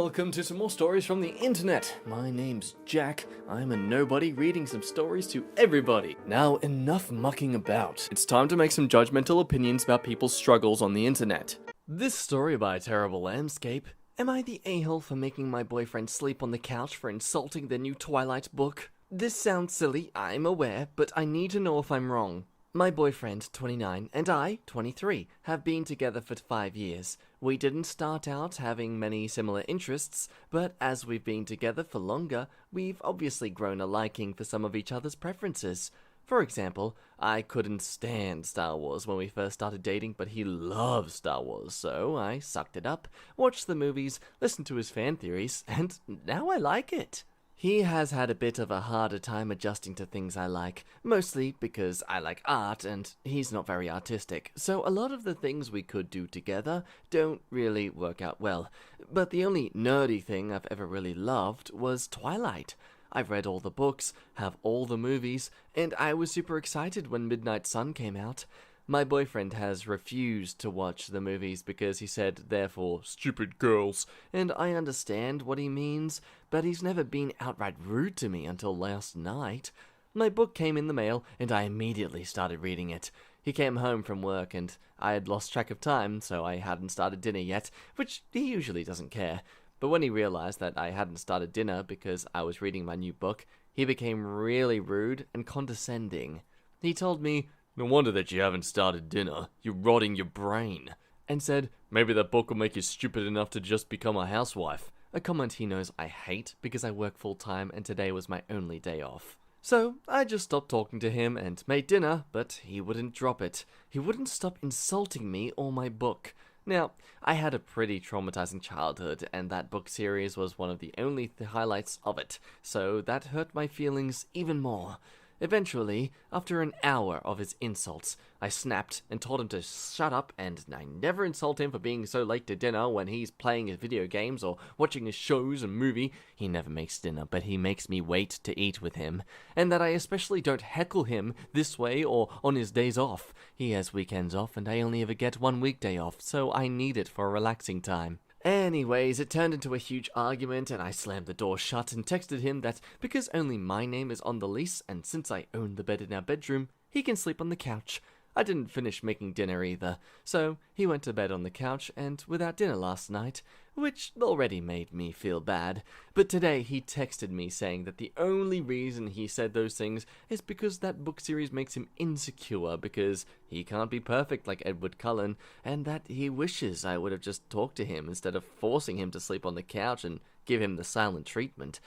Welcome to some more stories from the internet. My name's Jack. I'm a nobody reading some stories to everybody. Now, enough mucking about. It's time to make some judgmental opinions about people's struggles on the internet. This story by Terrible Landscape. Am I the a-hole for making my boyfriend sleep on the couch for insulting the new Twilight book? This sounds silly, I'm aware, but I need to know if I'm wrong. My boyfriend, 29, and I, 23, have been together for 5 years. We didn't start out having many similar interests, but as we've been together for longer, we've obviously grown a liking for some of each other's preferences. For example, I couldn't stand Star Wars when we first started dating, but he loves Star Wars, so I sucked it up, watched the movies, listened to his fan theories, and now I like it. He has had a bit of a harder time adjusting to things I like, mostly because I like art and he's not very artistic, so a lot of the things we could do together don't really work out well. But the only nerdy thing I've ever really loved was Twilight. I've read all the books, have all the movies, and I was super excited when Midnight Sun came out. My boyfriend has refused to watch the movies because he said they're for stupid girls, and I understand what he means, but he's never been outright rude to me until last night. My book came in the mail, and I immediately started reading it. He came home from work, and I had lost track of time, so I hadn't started dinner yet, which he usually doesn't care. But when he realized that I hadn't started dinner because I was reading my new book, he became really rude and condescending. He told me, "No wonder that you haven't started dinner, you're rotting your brain," and said, "Maybe that book will make you stupid enough to just become a housewife," a comment he knows I hate because I work full-time and today was my only day off. So I just stopped talking to him and made dinner, but he wouldn't drop it. He wouldn't stop insulting me or my book. Now, I had a pretty traumatizing childhood, and that book series was one of the only highlights of it, so that hurt my feelings even more. Eventually, after an hour of his insults, I snapped and told him to shut up, and I never insult him for being so late to dinner when he's playing his video games or watching his shows and movie. He never makes dinner, but he makes me wait to eat with him, and that I especially don't heckle him this way or on his days off. He has weekends off, and I only ever get one weekday off, so I need it for a relaxing time. Anyways, it turned into a huge argument, and I slammed the door shut and texted him that because only my name is on the lease, and since I own the bed in our bedroom, he can sleep on the couch. I didn't finish making dinner either, so he went to bed on the couch and without dinner last night, which already made me feel bad. But today he texted me saying that the only reason he said those things is because that book series makes him insecure because he can't be perfect like Edward Cullen, and that he wishes I would have just talked to him instead of forcing him to sleep on the couch and give him the silent treatment.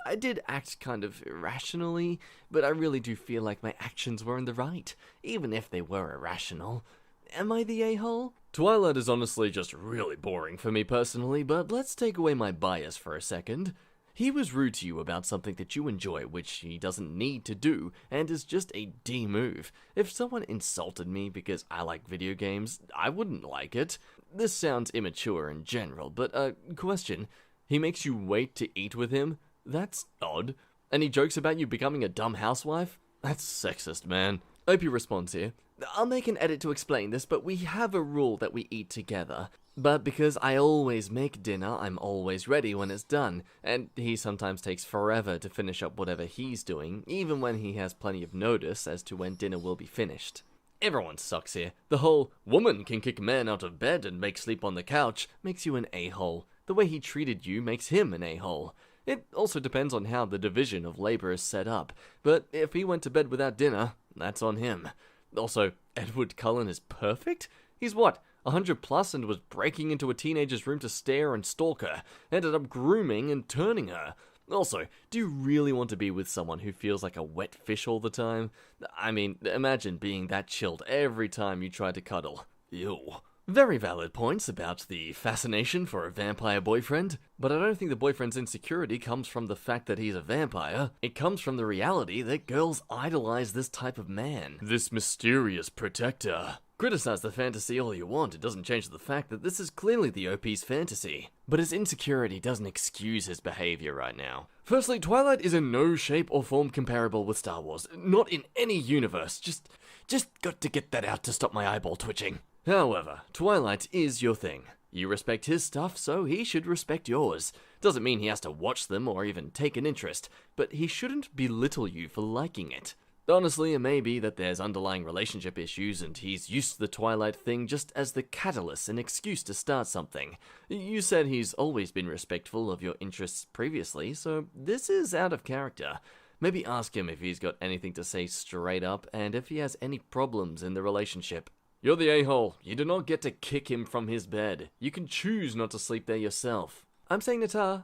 I did act kind of irrationally, but I really do feel like my actions were in the right, even if they were irrational. Am I the a-hole? Twilight is honestly just really boring for me personally, but let's take away my bias for a second. He was rude to you about something that you enjoy, which he doesn't need to do, and is just a D move. If someone insulted me because I like video games, I wouldn't like it. This sounds immature in general, but question. He makes you wait to eat with him? That's odd. And he jokes about you becoming a dumb housewife? That's sexist, man. OP responds here. I'll make an edit to explain this, but we have a rule that we eat together. But because I always make dinner, I'm always ready when it's done, and he sometimes takes forever to finish up whatever he's doing, even when he has plenty of notice as to when dinner will be finished. Everyone sucks here. The whole woman can kick man out of bed and make sleep on the couch makes you an a-hole. The way he treated you makes him an a-hole. It also depends on how the division of labor is set up, but if he went to bed without dinner, that's on him. Also, Edward Cullen is perfect? He's what, 100 plus and was breaking into a teenager's room to stare and stalk her, ended up grooming and turning her. Also, do you really want to be with someone who feels like a wet fish all the time? I mean, imagine being that chilled every time you try to cuddle. Ew. Very valid points about the fascination for a vampire boyfriend, but I don't think the boyfriend's insecurity comes from the fact that he's a vampire. It comes from the reality that girls idolize this type of man. This mysterious protector. Criticize the fantasy all you want, it doesn't change the fact that this is clearly the OP's fantasy. But his insecurity doesn't excuse his behavior right now. Firstly, Twilight is in no shape or form comparable with Star Wars. Not in any universe. Just got to get that out to stop my eyeball twitching. However, Twilight is your thing. You respect his stuff, so he should respect yours. Doesn't mean he has to watch them or even take an interest, but he shouldn't belittle you for liking it. Honestly, it may be that there's underlying relationship issues and he's used to the Twilight thing just as the catalyst and excuse to start something. You said he's always been respectful of your interests previously, so this is out of character. Maybe ask him if he's got anything to say straight up and if he has any problems in the relationship. You're the a-hole. You do not get to kick him from his bed. You can choose not to sleep there yourself. I'm saying, Nata,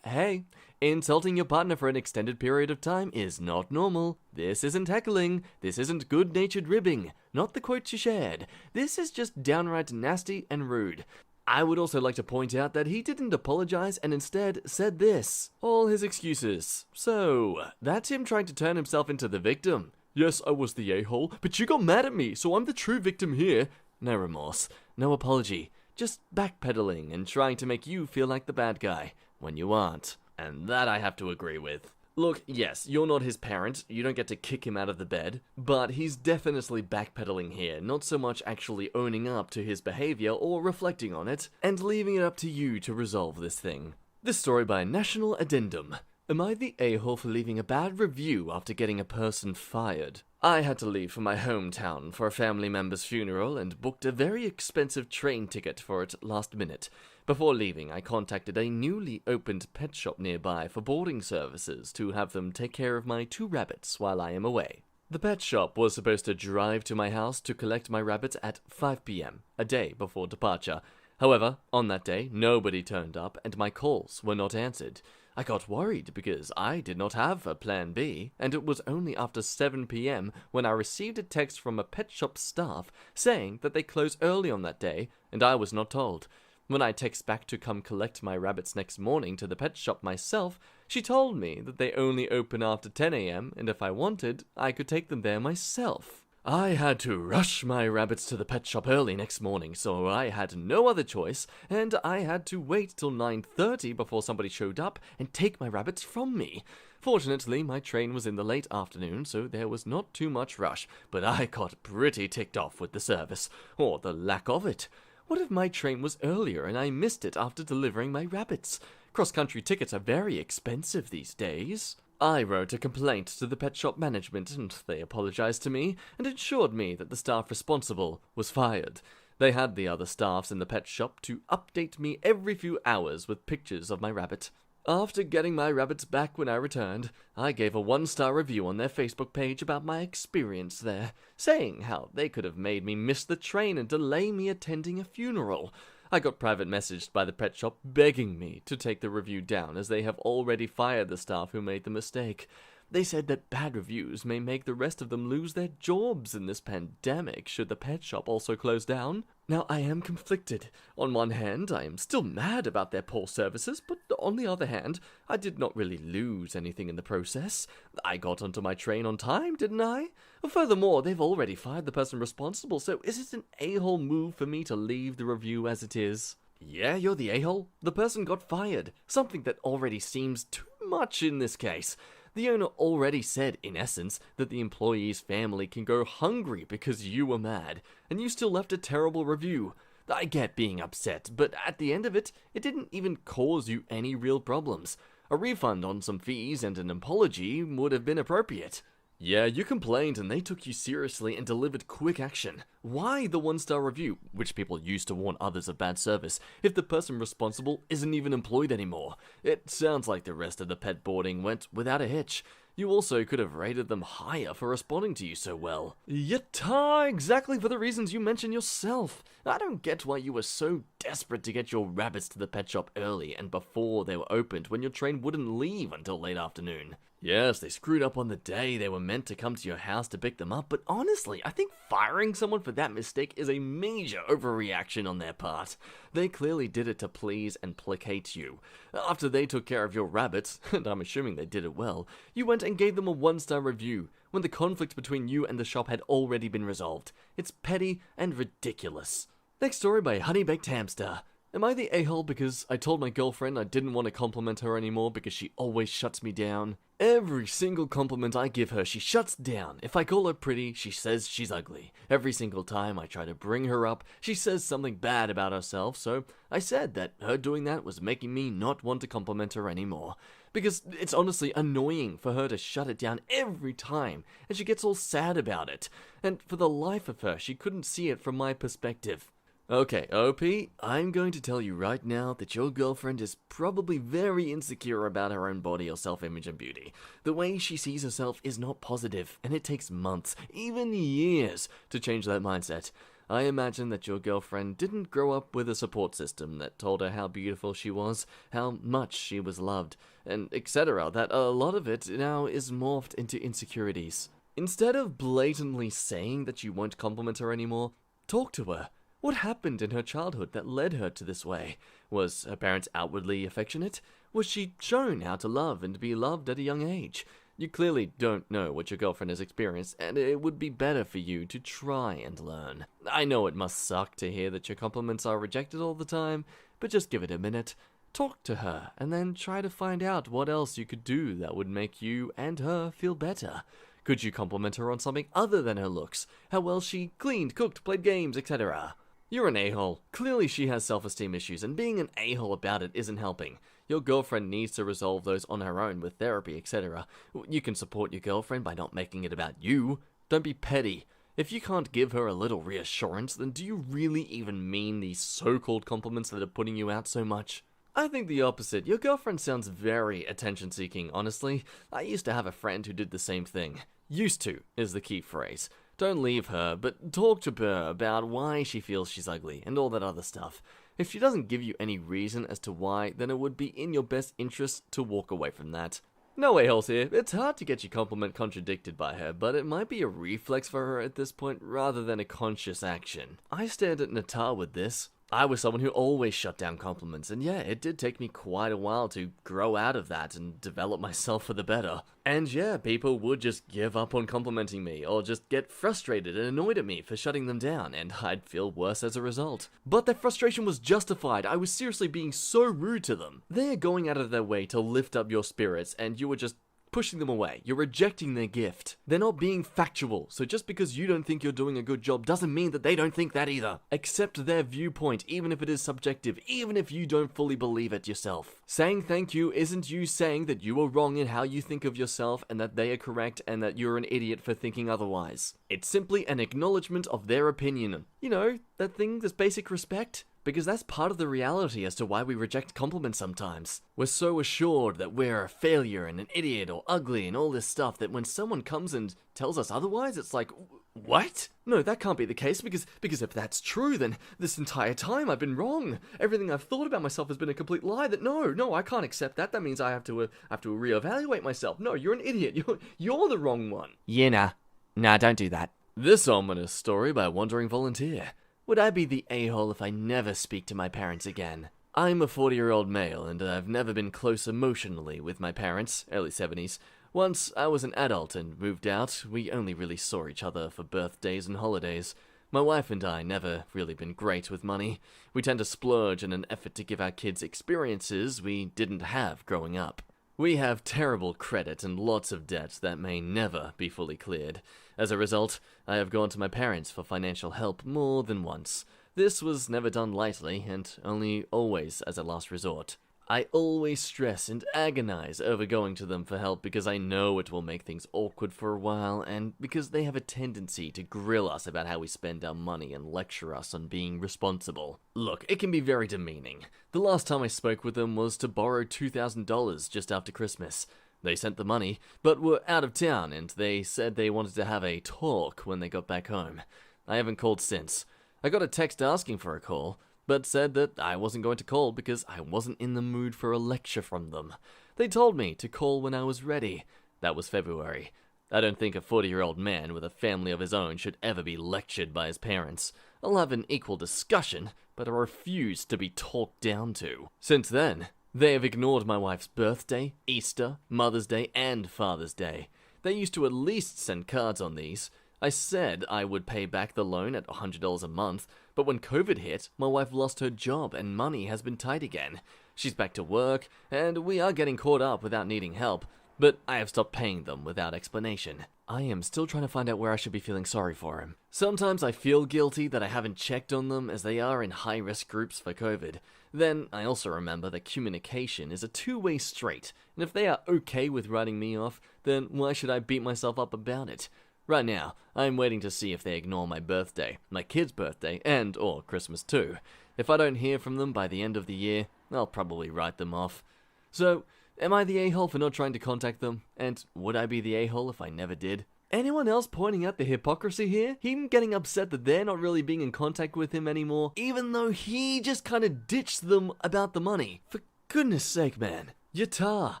hey, insulting your partner for an extended period of time is not normal. This isn't heckling. This isn't good-natured ribbing. Not the quote you shared. This is just downright nasty and rude. I would also like to point out that he didn't apologize and instead said this. All his excuses. So, that's him trying to turn himself into the victim. Yes, I was the a-hole, but you got mad at me, so I'm the true victim here. No remorse, no apology, just backpedaling and trying to make you feel like the bad guy, when you aren't. And that I have to agree with. Look, yes, you're not his parent, you don't get to kick him out of the bed, but he's definitely backpedaling here, not so much actually owning up to his behavior or reflecting on it, and leaving it up to you to resolve this thing. This story by National Addendum. Am I the a-hole for leaving a bad review after getting a person fired? I had to leave for my hometown for a family member's funeral and booked a very expensive train ticket for it last minute. Before leaving, I contacted a newly opened pet shop nearby for boarding services to have them take care of my 2 rabbits while I am away. The pet shop was supposed to drive to my house to collect my rabbits at 5 p.m., a day before departure. However, on that day, nobody turned up and my calls were not answered. I got worried because I did not have a plan B, and it was only after 7 p.m. when I received a text from a pet shop staff saying that they close early on that day, and I was not told. When I text back to come collect my rabbits next morning to the pet shop myself, she told me that they only open after 10 a.m. and if I wanted, I could take them there myself. I had to rush my rabbits to the pet shop early next morning, so I had no other choice, and I had to wait till 9:30 before somebody showed up and take my rabbits from me. Fortunately, my train was in the late afternoon, so there was not too much rush, but I got pretty ticked off with the service, or the lack of it. What if my train was earlier and I missed it after delivering my rabbits? Cross-country tickets are very expensive these days. I wrote a complaint to the pet shop management and they apologized to me and assured me that the staff responsible was fired. They had the other staffs in the pet shop to update me every few hours with pictures of my rabbit. After getting my rabbits back when I returned, I gave a 1-star review on their Facebook page about my experience there, saying how they could have made me miss the train and delay me attending a funeral. I got private messaged by the pet shop begging me to take the review down as they have already fired the staff who made the mistake. They said that bad reviews may make the rest of them lose their jobs in this pandemic should the pet shop also close down. Now, I am conflicted. On one hand, I am still mad about their poor services, but on the other hand, I did not really lose anything in the process. I got onto my train on time, didn't I? Furthermore, they've already fired the person responsible, so is it an a-hole move for me to leave the review as it is? Yeah, you're the a-hole. The person got fired, something that already seems too much in this case. The owner already said, in essence, that the employee's family can go hungry because you were mad, and you still left a terrible review. I get being upset, but at the end of it, it didn't even cause you any real problems. A refund on some fees and an apology would have been appropriate. Yeah, you complained and they took you seriously and delivered quick action. Why the 1-star review, which people use to warn others of bad service, if the person responsible isn't even employed anymore? It sounds like the rest of the pet boarding went without a hitch. You also could have rated them higher for responding to you so well. Yata, exactly for the reasons you mentioned yourself. I don't get why you were so desperate to get your rabbits to the pet shop early and before they were opened when your train wouldn't leave until late afternoon. Yes, they screwed up on the day they were meant to come to your house to pick them up, but honestly, I think firing someone for that mistake is a major overreaction on their part. They clearly did it to please and placate you. After they took care of your rabbits, and I'm assuming they did it well, you went and gave them a 1-star review, when the conflict between you and the shop had already been resolved. It's petty and ridiculous. Next story by Honey Baked Hamster. Am I the a-hole because I told my girlfriend I didn't want to compliment her anymore because she always shuts me down? Every single compliment I give her, she shuts down. If I call her pretty, she says she's ugly. Every single time I try to bring her up, she says something bad about herself, so I said that her doing that was making me not want to compliment her anymore. Because it's honestly annoying for her to shut it down every time, and she gets all sad about it. And for the life of her, she couldn't see it from my perspective. Okay, OP, I'm going to tell you right now that your girlfriend is probably very insecure about her own body or self-image and beauty. The way she sees herself is not positive, and it takes months, even years, to change that mindset. I imagine that your girlfriend didn't grow up with a support system that told her how beautiful she was, how much she was loved, and etc., that a lot of it now is morphed into insecurities. Instead of blatantly saying that you won't compliment her anymore, talk to her. What happened in her childhood that led her to this way? Was her parents outwardly affectionate? Was she shown how to love and be loved at a young age? You clearly don't know what your girlfriend has experienced, and it would be better for you to try and learn. I know it must suck to hear that your compliments are rejected all the time, but just give it a minute. Talk to her, and then try to find out what else you could do that would make you and her feel better. Could you compliment her on something other than her looks? How well she cleaned, cooked, played games, etc.? You're an a-hole. Clearly she has self-esteem issues, and being an a-hole about it isn't helping. Your girlfriend needs to resolve those on her own with therapy, etc. You can support your girlfriend by not making it about you. Don't be petty. If you can't give her a little reassurance, then do you really even mean these so-called compliments that are putting you out so much? I think the opposite. Your girlfriend sounds very attention-seeking, honestly. I used to have a friend who did the same thing. Used to is the key phrase. Don't leave her, but talk to her about why she feels she's ugly and all that other stuff. If she doesn't give you any reason as to why, then it would be in your best interest to walk away from that. No a-holes here. It's hard to get your compliment contradicted by her, but it might be a reflex for her at this point rather than a conscious action. I stared at Natar with this. I was someone who always shut down compliments, and yeah, it did take me quite a while to grow out of that and develop myself for the better. And yeah, people would just give up on complimenting me, or just get frustrated and annoyed at me for shutting them down, and I'd feel worse as a result. But their frustration was justified. I was seriously being so rude to them. They're going out of their way to lift up your spirits, and you were just pushing them away. You're rejecting their gift. They're not being factual, so just because you don't think you're doing a good job doesn't mean that they don't think that either. Accept their viewpoint, even if it is subjective, even if you don't fully believe it yourself. Saying thank you isn't you saying that you are wrong in how you think of yourself and that they are correct and that you're an idiot for thinking otherwise. It's simply an acknowledgement of their opinion. You know, that thing, this basic respect? Because that's part of the reality as to why we reject compliments sometimes. We're so assured that we're a failure and an idiot or ugly and all this stuff that when someone comes and tells us otherwise, it's like, what? No, that can't be the case because if that's true, then this entire time I've been wrong. Everything I've thought about myself has been a complete lie. That no, I can't accept that. That means I have to reevaluate myself. No, you're an idiot. You're the wrong one. Yeah, nah, don't do that. This ominous story by Wandering Volunteer. Would I be the a-hole if I never speak to my parents again? I'm a 40-year-old male, and I've never been close emotionally with my parents, early 70s. Once I was an adult and moved out, we only really saw each other for birthdays and holidays. My wife and I never really been great with money. We tend to splurge in an effort to give our kids experiences we didn't have growing up. We have terrible credit and lots of debt that may never be fully cleared. As a result, I have gone to my parents for financial help more than once. This was never done lightly, and only always as a last resort. I always stress and agonize over going to them for help because I know it will make things awkward for a while, and because they have a tendency to grill us about how we spend our money and lecture us on being responsible. Look, it can be very demeaning. The last time I spoke with them was to borrow $2,000 just after Christmas. They sent the money, but were out of town, and they said they wanted to have a talk when they got back home. I haven't called since. I got a text asking for a call, but said that I wasn't going to call because I wasn't in the mood for a lecture from them. They told me to call when I was ready. That was February. I don't think a 40-year-old man with a family of his own should ever be lectured by his parents. I'll have an equal discussion, but I refuse to be talked down to. Since then, they have ignored my wife's birthday, Easter, Mother's Day, and Father's Day. They used to at least send cards on these. I said I would pay back the loan at $100 a month, But when COVID hit, my wife lost her job and money has been tight again. She's back to work, and we are getting caught up without needing help, but I have stopped paying them without explanation. I am still trying to find out where I should be feeling sorry for him. Sometimes I feel guilty that I haven't checked on them as they are in high-risk groups for COVID. Then I also remember that communication is a two-way street, and if they are okay with writing me off, then why should I beat myself up about it? Right now, I'm waiting to see if they ignore my birthday, my kid's birthday, and/or Christmas too. If I don't hear from them by the end of the year, I'll probably write them off. So, am I the a-hole for not trying to contact them? And would I be the a-hole if I never did? Anyone else pointing out the hypocrisy here? Him getting upset that they're not really being in contact with him anymore, even though he just kinda ditched them about the money. For goodness sake, man. Yatar,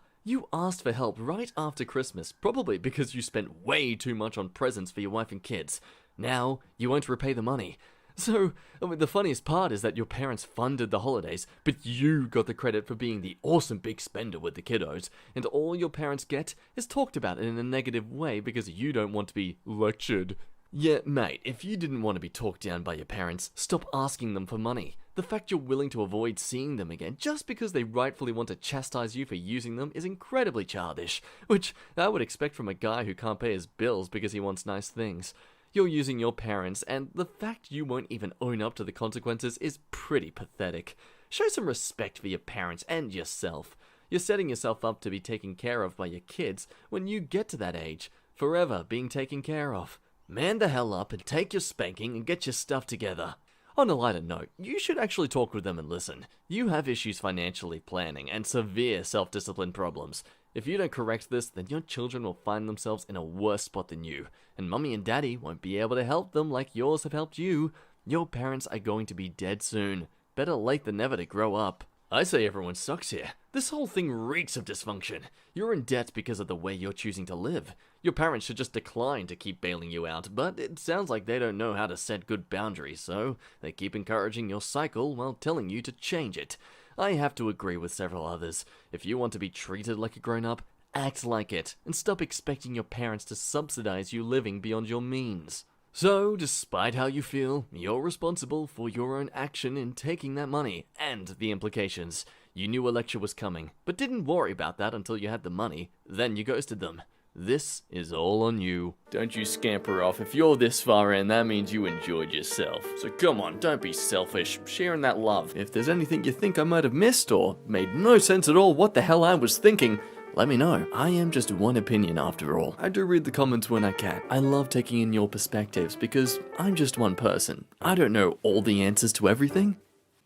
you asked for help right after Christmas, probably because you spent way too much on presents for your wife and kids. Now, you won't repay the money. So, the funniest part is that your parents funded the holidays, but you got the credit for being the awesome big spender with the kiddos, and all your parents get is talked about in a negative way because you don't want to be lectured. Yeah, mate, if you didn't want to be talked down by your parents, stop asking them for money. The fact you're willing to avoid seeing them again just because they rightfully want to chastise you for using them is incredibly childish, which I would expect from a guy who can't pay his bills because he wants nice things. You're using your parents, and the fact you won't even own up to the consequences is pretty pathetic. Show some respect for your parents and yourself. You're setting yourself up to be taken care of by your kids when you get to that age, forever being taken care of. Man the hell up and take your spanking and get your stuff together. On a lighter note, you should actually talk with them and listen. You have issues financially planning and severe self-discipline problems. If you don't correct this, then your children will find themselves in a worse spot than you, and mommy and daddy won't be able to help them like yours have helped you. Your parents are going to be dead soon. Better late than never to grow up. I say everyone sucks here. This whole thing reeks of dysfunction. You're in debt because of the way you're choosing to live. Your parents should just decline to keep bailing you out, but it sounds like they don't know how to set good boundaries, so they keep encouraging your cycle while telling you to change it. I have to agree with several others. If you want to be treated like a grown-up, act like it, and stop expecting your parents to subsidize you living beyond your means. So, despite how you feel, you're responsible for your own action in taking that money, and the implications. You knew a lecture was coming, but didn't worry about that until you had the money, then you ghosted them. This is all on you. Don't you scamper off. If you're this far in, that means you enjoyed yourself. So come on, don't be selfish. Sharing that love. If there's anything you think I might have missed or made no sense at all what the hell I was thinking, let me know. I am just one opinion after all. I do read the comments when I can. I love taking in your perspectives because I'm just one person. I don't know all the answers to everything.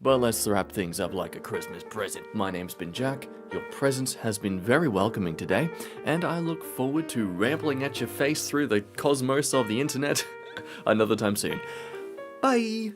But let's wrap things up like a Christmas present. My name's been Jack, your presence has been very welcoming today, and I look forward to rambling at your face through the cosmos of the internet another time soon. Bye!